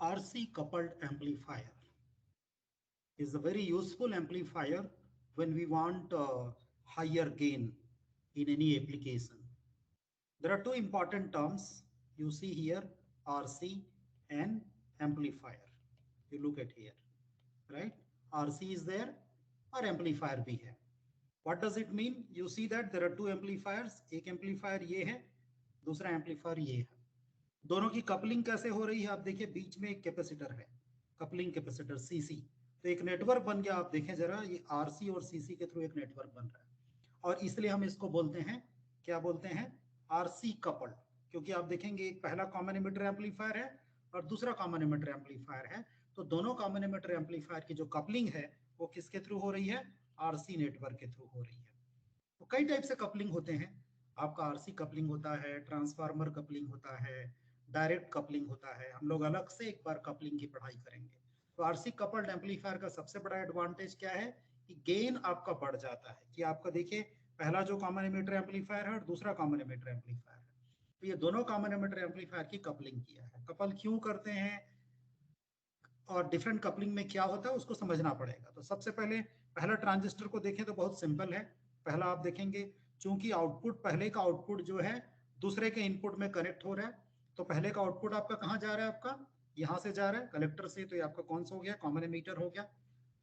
RC coupled amplifier is a very useful amplifier when we want higher gain in any application. There are two important terms you see here, RC and amplifier. You look at here, right? RC is there और amplifier भी है. What does it mean? You see that there are two amplifiers. एक amplifier ये है, दूसरा amplifier ये है. दोनों की कपलिंग कैसे हो रही है आप देखिए, बीच में एक कैपेसिटर है, कपलिंग कैपेसिटर सीसी. तो एक नेटवर्क बन गया, आप देखें जरा, ये आरसी और सीसी के थ्रू एक नेटवर्क बन रहा है, और इसलिए हम इसको बोलते हैं, क्या बोलते हैं, आरसी कपल्ड. क्योंकि आप देखेंगे एक पहला कॉमन एमिटर एम्पलीफायर है और दूसरा कॉमन एमिटर एम्पलीफायर है, तो दोनों कॉमन एमिटर एम्पलीफायर की जो कपलिंग है वो किसके थ्रू हो रही है, आरसी नेटवर्क के थ्रू हो रही है. तो कई टाइप से कपलिंग होते हैं. आपका आरसी कपलिंग होता है, ट्रांसफार्मर कपलिंग होता है, डायरेक्ट कपलिंग होता है. हम लोग अलग से एक बार कपलिंग की पढ़ाई करेंगे. तो आरसी कपल्ड एम्पलीफायर का सबसे बड़ा एडवांटेज क्या है कि गेन आपका बढ़ जाता है. कि आपका देखिए पहला जो कॉमन एमिटर एम्पलीफायर है और दूसरा कॉमन एमिटर एम्पलीफायर है, तो ये दोनों कॉमन एमिटर एम्पलीफायर की कपलिंग किया है. कपल क्यों करते हैं और डिफरेंट कपलिंग में क्या होता है उसको समझना पड़ेगा. तो सबसे पहले पहला ट्रांजिस्टर को देखें तो बहुत सिंपल है. पहला आप देखेंगे, चूंकि आउटपुट, पहले का आउटपुट जो है दूसरे के इनपुट में कनेक्ट हो रहा है, तो पहले का आउटपुट आपका कहाँ जा रहा है, आपका यहां से जा रहा है कलेक्टर से. तो ये आपका कौन सा हो गया, कॉमन एमीटर हो गया.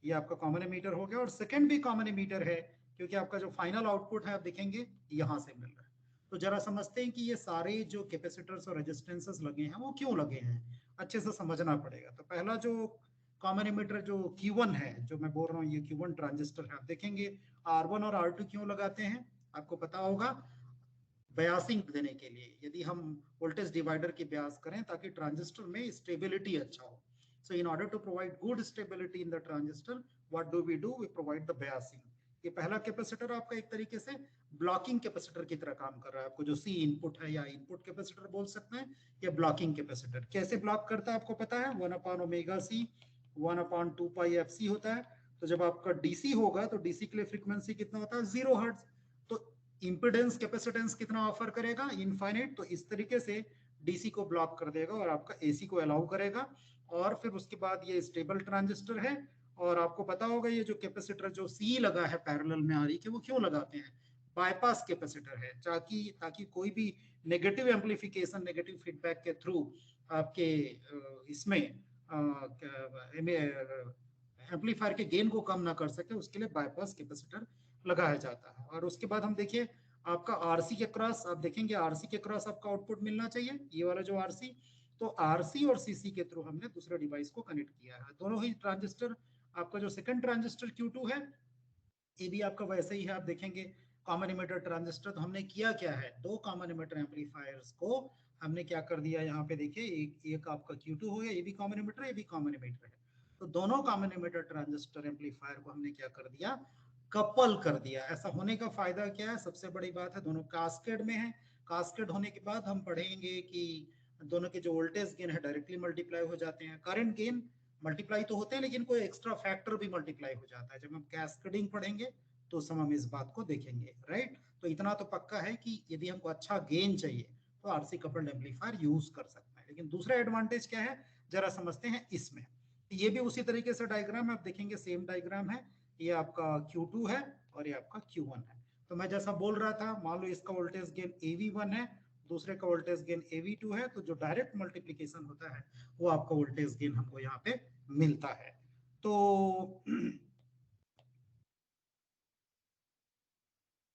ये आपका कॉमन एमीटर हो गया, और सेकंड भी कॉमन एमीटर है, क्योंकि आपका जो फाइनल आउटपुट है आप देखेंगे यहां से मिल रहा है. तो जरा समझते हैं कि ये सारे जो कैपेसिटर्स और रेजिस्टेंसेस लगे हैं वो क्यों लगे हैं, अच्छे से समझना पड़ेगा. तो पहला जो कॉमन एमिटर जो Q1 है, जो मैं बोल रहा हूँ, ये Q1 ट्रांजिस्टर है. आप देखेंगे R1 और R2 क्यों लगाते हैं, आपको पता होगा, बयासिंग देने के लिए. यदि हम वोल्टेज डिवाइडर की बयास करें ताकि ट्रांजिस्टर में स्टेबिलिटी अच्छा हो. So in order to provide good stability in the transistor, what do, we provide the biasing. ये पहला कैपेसिटर आपका एक तरीके से ब्लॉकिंग कैपेसिटर की तरह काम कर रहा है. आपको जो सी इनपुट है या इनपुट कैपेसिटर बोल सकते हैं, ये ब्लॉकिंग कैपेसिटर कैसे ब्लॉक करता है आपको पता है, 1/ω/c 1/2πfc होता है. तो जब आपका डीसी होगा तो डीसी के लिए फ्रीक्वेंसी कितना होता है, 0 हर्ट्ज. तो इंपिडेंस कैपेसिटेंस कितना ऑफर करेगा, इनफाइनाइट. तो इस तरीके से डीसी को ब्लॉक कर देगा और आपका एसी को अलाउ करेगा. और फिर उसके बाद ये स्टेबल ट्रांजिस्टर है. और आपको पता होगा ये जो कैपेसिटर जो सी लगा है पैरेलल में आरई के, वो क्यों लगाते हैं, बाईपास कैपेसिटर है, ताकि कोई भी नेगेटिव एम्पलीफिकेशन, नेगेटिव फीडबैक के थ्रू आपके इसमें एम्पलीफायर के गेन को कम ना कर सके, उसके लिए बाईपास कैपेसिटर लगाया जाता है. और उसके बाद हम देखिए आपका आरसी के क्रॉस, आप देखेंगे आरसी के क्रॉस आपका आउटपुट मिलना चाहिए, ये वाला जो आरसी. तो आरसी और सीसी के थ्रू हमने दूसरे डिवाइस को कनेक्ट किया है. दोनों ही ट्रांजिस्टर, आपका जो सेकंड ट्रांजिस्टर Q2 है, ये भी आपका वैसे ही है. आप देखेंगे कॉमन इमिटर ट्रांजिस्टर. तो हमने किया क्या है, दो कॉमन इमिटर एम्पलीफायर्स को हमने क्या कर दिया, यहाँ पे देखिए एक आपका Q2 हो गया, ये भी कॉमन इमिटर है, ये भी कॉमन इमिटर है. तो दोनों कॉमन इमिटर ट्रांजिस्टर एम्पलीफायर को हमने क्या कर दिया, कपल कर दिया. ऐसा होने का फायदा क्या है, सबसे बड़ी बात है दोनों कास्केड में है. कास्केड होने के बाद हम पढ़ेंगे कि दोनों के जो वोल्टेज गेन है डायरेक्टली मल्टीप्लाई हो जाते हैं. करंट गेन मल्टीप्लाई तो होते हैं, लेकिन कोई एक्स्ट्रा फैक्टर भी मल्टीप्लाई हो जाता है. जब हम कैस्केडिंग पढ़ेंगे तो उस समय हम इस बात को देखेंगे, राइट. तो इतना तो पक्का है कि यदि हमको अच्छा गेन चाहिए तो आरसी कपल्ड एम्पलीफायर यूज कर सकते हैं. लेकिन दूसरा एडवांटेज क्या है, जरा समझते हैं इसमें. ये भी उसी तरीके से डायग्राम है, आप देखेंगे सेम डायग्राम है. ये आपका Q2 है और ये आपका Q1 है. तो मैं जैसा बोल रहा था, मान लो इसका वोल्टेज गेन AV1 है, दूसरे का वोल्टेज गेन AV2 है. तो जो डायरेक्ट मल्टीप्लीकेशन होता है वो आपका वोल्टेज गेन हमको यहाँ पे मिलता है. तो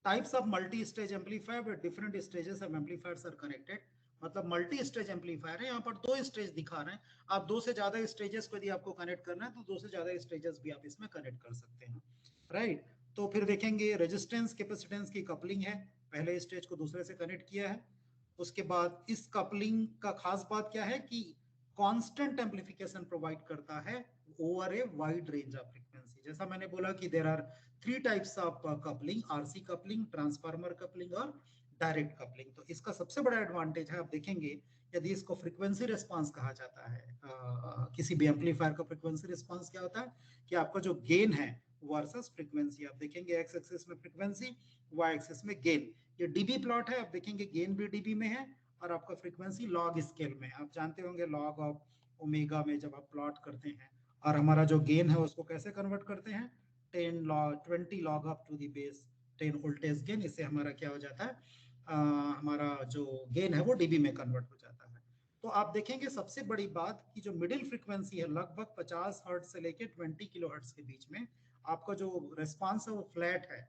types of multi-stage amplifier where different stages of amplifiers are connected. मतलब मल्टी स्टेज एम्पलीफायर है, यहाँ पर दो स्टेज दिखा रहे हैं. आप दो से ज्यादा स्टेजेस को यदि आपको कनेक्ट करना है तो दो से ज्यादा स्टेजेस भी आप इसमें कनेक्ट कर सकते हैं, राइट. तो फिर देखेंगे रेजिस्टेंस कैपेसिटेंस की कपलिंग है, पहले स्टेज को दूसरे से कनेक्ट किया है. उसके बाद इस कपलिंग का खास बात क्या है कि कांस्टेंट एम्पलीफिकेशन प्रोवाइड करता है over a wide range of frequency. जैसा मैंने बोला कि there are 3 types of coupling, RC coupling, transformer coupling और डायरेक्ट कपलिंग. तो इसका सबसे बड़ा एडवांटेज है, आप देखेंगे यदि इसको फ्रीक्वेंसी रिस्पांस कहा जाता है, किसी भी एम्पलीफायर का फ्रीक्वेंसी रिस्पांस क्या होता है कि आपका जो गेन है वर्सेस फ्रीक्वेंसी. आप देखेंगे एक्स एक्सिस में फ्रीक्वेंसी, वाई एक्सिस में गेन. ये डीबी प्लॉट है, आप देखेंगे गेन भी डीबी में है और आपका फ्रीक्वेंसी लॉग स्केल में. आप जानते होंगे लॉग ऑफ ओमेगा में जब आप प्लॉट करते हैं और हमारा जो गेन है उसको कैसे कन्वर्ट करते हैं 20 log up to the base 10 voltage gain, इससे हमारा क्या हो जाता है हमारा जो गेन है वो डीबी में कन्वर्ट हो जाता है। तो आप देखेंगे सबसे बड़ी बात कि जो मिडिल फ्रीक्वेंसी है लगभग 50 हर्ट्ज से लेके 20 किलो हर्ट्ज के बीच में आपका जो रिस्पांस है वो फ्लैट है।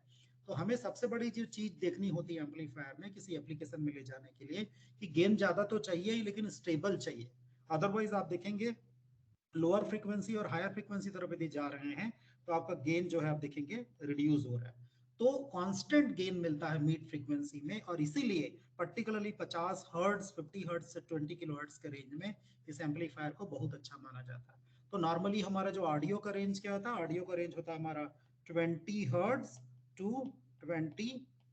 तो हमें सबसे बड़ी जो चीज देखनी होती है एम्पलीफायर में किसी एप्लीकेशन में ले जाने के लिए कि गेन ज्यादा तो चाहिए ही लेकिन स्टेबल चाहिए। अदरवाइज आप देखेंगे लोअर फ्रीक्वेंसी और हायर फ्रीक्वेंसी तरफ यदि जा रहे हैं तो आपका गेन जो है आप देखेंगे रिड्यूस हो रहा है। तो कांस्टेंट गेन मिलता है मिड फ्रीक्वेंसी में और इसीलिए पर्टिकुलरली 50 हर्ट्ज 50 हर्ट्ज से 20 किलो हर्ट्ज के रेंज में इस एम्पलीफायर को बहुत अच्छा माना जाता है। तो नॉर्मली हमारा जो ऑडियो का रेंज क्या होता है, ऑडियो का रेंज होता है हमारा 20 हर्ट्ज टू 20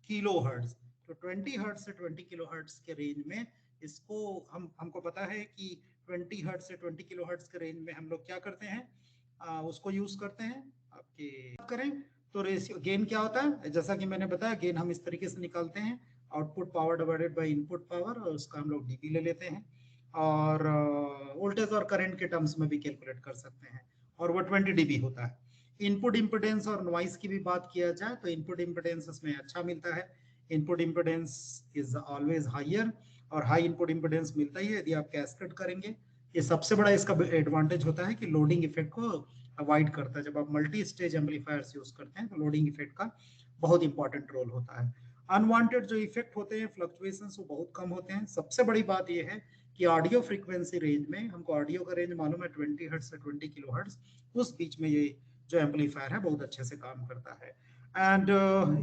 किलो हर्ट्ज। तो 20 हर्ट्ज से 20 किलो हर्ट्ज के रेंज में इसको हमको पता है कि 20 हर्ट्ज से 20 किलो हर्ट्ज के रेंज में हम लोग क्या करते हैं उसको यूज करते हैं। आपके करें तो रेशियो गेन क्या होता है, जैसा कि मैंने बताया गेन हम इस तरीके से निकालते हैं output power divided by input power और उसका हम लोग डीबी ले लेते हैं और वोल्टेज और करंट के टर्म्स में भी कैलकुलेट कर सकते हैं और वो 20 डीबी होता है। इनपुट इम्पिडेंस और नॉइस की भी बात किया जाए तो इनपुट इम्पिडेंस इसमें अच्छा मिलता है। Input impedance is always higher और हाई इनपुट इम्पिडेंस मिलता ही है यदि आप कैस्केड करेंगे। ये सबसे बड़ा इसका एडवांटेज होता है कि लोडिंग इफेक्ट को अवॉइड करता है। जब आप मल्टी स्टेज एम्पलीफायर्स यूज करते हैं तो लोडिंग इफेक्ट का बहुत इंपॉर्टेंट रोल होता है। अनवांटेड जो इफेक्ट होते हैं फ्लक्चुएशंस वो बहुत कम होते हैं। सबसे बड़ी बात यह है कि ऑडियो फ्रीक्वेंसी रेंज में हमको ऑडियो का रेंज मालूम है 20 हर्ट्ज से 20 किलो हर्ट्ज, उस बीच में ये जो एम्पलीफायर है बहुत अच्छे से काम करता है। And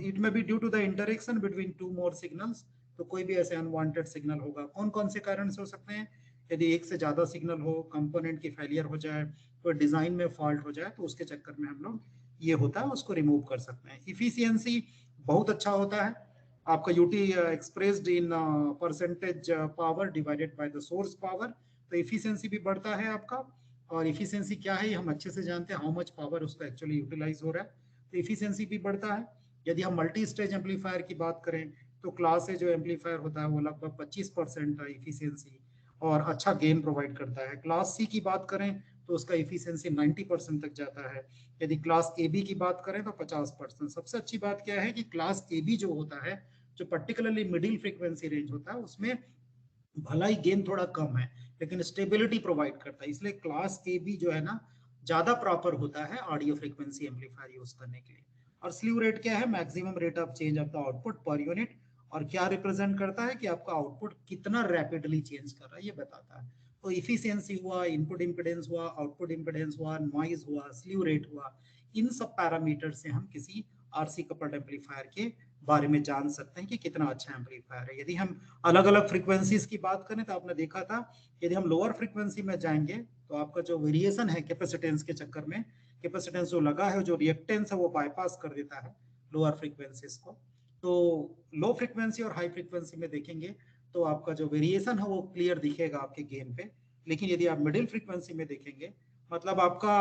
it may be due to the interaction between two more signals. तो कोई भी ऐसे अनवांटेड सिग्नल होगा, कौन कौन से कारण से हो सकते हैं, यदि एक से ज्यादा सिग्नल हो, कंपोनेंट की फेलियर हो जाए, कोई डिजाइन में फॉल्ट हो जाए तो उसके चक्कर में हम लोग ये होता है उसको रिमूव कर सकते हैं। इफिशियंसी बहुत अच्छा होता है आपका UT expressed in percentage power divided by the source power. तो इफिशियंसी भी बढ़ता है आपका। और इफिशियंसी क्या है हम अच्छे से जानते हैं, हाउ मच पावर उसका एक्चुअली यूटिलाइज हो रहा है, तो इफिशियंसी भी बढ़ता है। यदि हम मल्टी स्टेज एम्पलीफायर की बात करें तो क्लास ए जो एम्पलीफायर होता है वो लगभग 25% इफिशियंसी और अच्छा गेन प्रोवाइड करता है। क्लास सी की बात करें तो उसका इफिशियंसी 90% तक जाता है। यदि क्लास ए बी की बात करें तो 50%। सबसे अच्छी बात क्या है कि क्लास ए बी जो होता है, जो पर्टिकुलरली मिडिल फ्रीक्वेंसी रेंज होता है, उसमें भला ही गेन थोड़ा कम है लेकिन स्टेबिलिटी प्रोवाइड करता है, इसलिए क्लास ए बी जो है ना ज्यादा प्रॉपर होता है ऑडियो फ्रीक्वेंसी एम्पलीफायर यूज करने के लिए। और स्लीव रेट क्या है, maximum rate of change of the output per unit, और क्या रिप्रेजेंट करता है कि आपका आउटपुट कितना रैपिडली चेंज कर रहा है ये बताता है। तो इफिशियंसी हुआ, इनपुट इम्पिडेंस हुआ, आउटपुट इम्पिडेंस हुआ, नॉइज हुआ, स्लीव रेट हुआ, इन सब पैरामीटर से हम किसी आरसी कपल्ड एम्पलीफायर के बारे में जान सकते हैं कि कितना अच्छा एम्पलीफायर है। यदि हम अलग अलग फ्रीक्वेंसीज की बात करें तो आपने देखा था यदि हम लोअर फ्रीक्वेंसी में जाएंगे तो आपका जो वेरिएशन है कैपेसिटेंस के चक्कर में, कैपेसिटेंस जो लगा है, जो रिएक्टेंस है वो बाईपास कर देता है लोअर फ्रीक्वेंसीज को। तो लो फ्रीक्वेंसी और हाई फ्रीक्वेंसी में देखेंगे तो आपका जो वेरिएशन है वो क्लियर दिखेगा आपके गेन पे। लेकिन यदि आप मिडिल फ्रीक्वेंसी में देखेंगे मतलब आपका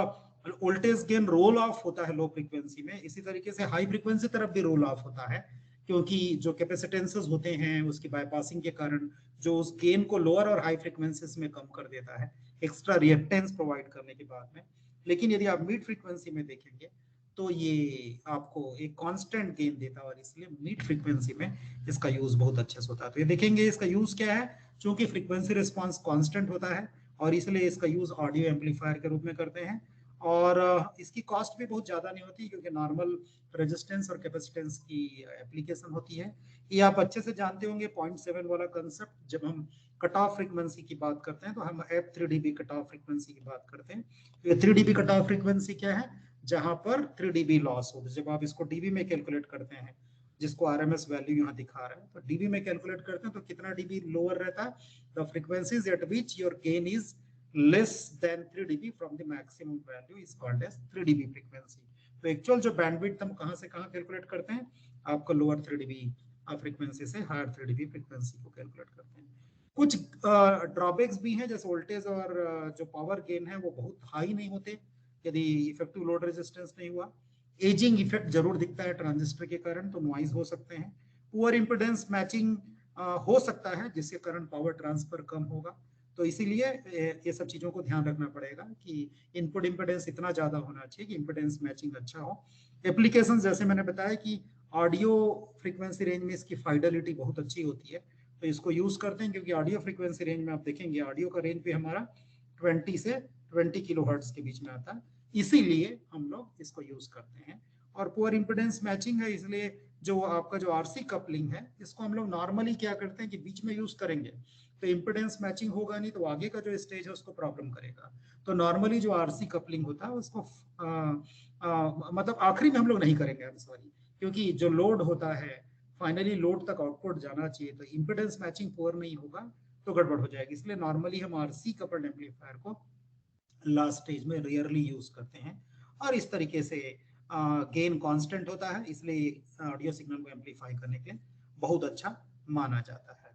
वोल्टेज गेन रोल ऑफ होता है लो फ्रीक्वेंसी में, इसी तरीके से हाई फ्रीक्वेंसी तरफ भी रोल ऑफ होता है क्योंकि जो कैपेसिटेंसेस होते हैं उसकी बाईपासिंग के कारण जो उस गेन को लोअर और हाई फ्रीक्वेंसीज में कम कर देता है एक्स्ट्रा रिएक्टेंस प्रोवाइड करने के बाद में। लेकिन यदि आप मिड फ्रीक्वेंसी में देखेंगे तो ये आपको एक कांस्टेंट गेन देता है और इसलिए मिड फ्रीक्वेंसी में इसका यूज बहुत अच्छे से होता है। तो ये देखेंगे इसका यूज क्या है, चूंकि फ्रीक्वेंसी रिस्पॉन्स कांस्टेंट होता है और इसलिए इसका यूज ऑडियो एम्पलीफायर के रूप में करते हैं। और इसकी कॉस्ट भी बहुत ज्यादा नहीं होती क्योंकि नॉर्मल रेजिस्टेंस और कैपेसिटेंस की एप्लीकेशन होती है। ये आप अच्छे से जानते होंगे 0.7 वाला कंसेप्ट, जब हम कट ऑफ फ्रीक्वेंसी की बात करते हैं तो हम f3dB कट ऑफ फ्रीक्वेंसी की बात करते हैं। तो ये 3dB कट ऑफ फ्रीक्वेंसी क्या है, जहां पर 3dB लॉस हो। जब आप इसको डीबी में कैलकुलेट करते हैं, जिसको आरएमएस वैल्यू यहाँ दिखा रहा है, तो डीबी में कैलकुलेट करते हैं तो कितना डीबी लोअर रहता है, the frequencies eight which your gain is less than 3 dB from the maximum value is called as 3 dB frequency। तो एक्चुअल जो बैंडविड्थ हम कहां से कहां कैलकुलेट करते हैं, आपको लोअर 3 dB फ्रीक्वेंसी से हायर 3 dB फ्रीक्वेंसी को कैलकुलेट करते हैं। कुछ ड्रॉबैक्स भी हैं, जैसे वोल्टेज और जो पावर गेन है वो बहुत हाई नहीं होते यदि इफेक्टिव लोड रेजिस्टेंस नहीं हुआ। एजिंग इफेक्ट जरूर दिखता है ट्रांजिस्टर के कारण, तो नॉइज हो सकते हैं। पुअर इंपिडेंस मैचिंग हो सकता है जिसके कारण पावर ट्रांसफर कम होगा। तो इसीलिए ये सब चीजों को ध्यान रखना पड़ेगा कि इनपुट इम्पिडेंस इतना ज्यादा होना चाहिए कि इम्पिडेंस मैचिंग अच्छा हो। एप्लीकेशन जैसे मैंने बताया कि ऑडियो फ्रीक्वेंसी रेंज में इसकी फाइडेलिटी बहुत अच्छी होती है, तो इसको यूज करते हैं क्योंकि ऑडियो फ्रीक्वेंसी रेंज में आप देखेंगे ऑडियो का रेंज भी हमारा 20 से 20 किलो हर्ट्ज के बीच में आता है, इसीलिए हम लोग इसको यूज करते हैं। और पुअर इम्पिडेंस मैचिंग है, इसलिए जो आपका जो आरसी कपलिंग है इसको हम लोग नॉर्मली क्या करते हैं कि बीच में यूज करेंगे तो इम्पिडेंस मैचिंग होगा नहीं, तो आगे का जो स्टेज है उसको प्रॉब्लम करेगा। तो नॉर्मली जो आरसी कपलिंग होता है उसको मतलब आखिरी में हम लोग नहीं करेंगे, सॉरी, क्योंकि जो लोड होता है फाइनली लोड तक आउटपुट जाना चाहिए, तो इम्पिडेंस मैचिंग पुअर नहीं होगा तो गड़बड़ हो जाएगी। इसलिए नॉर्मली हम आरसी कपल्ड एम्पलीफायर को लास्ट स्टेज में रेयरली यूज करते हैं। और इस तरीके से गेन कांस्टेंट होता है, इसलिए ऑडियो सिग्नल को एम्पलीफाई करने के लिए बहुत अच्छा माना जाता है।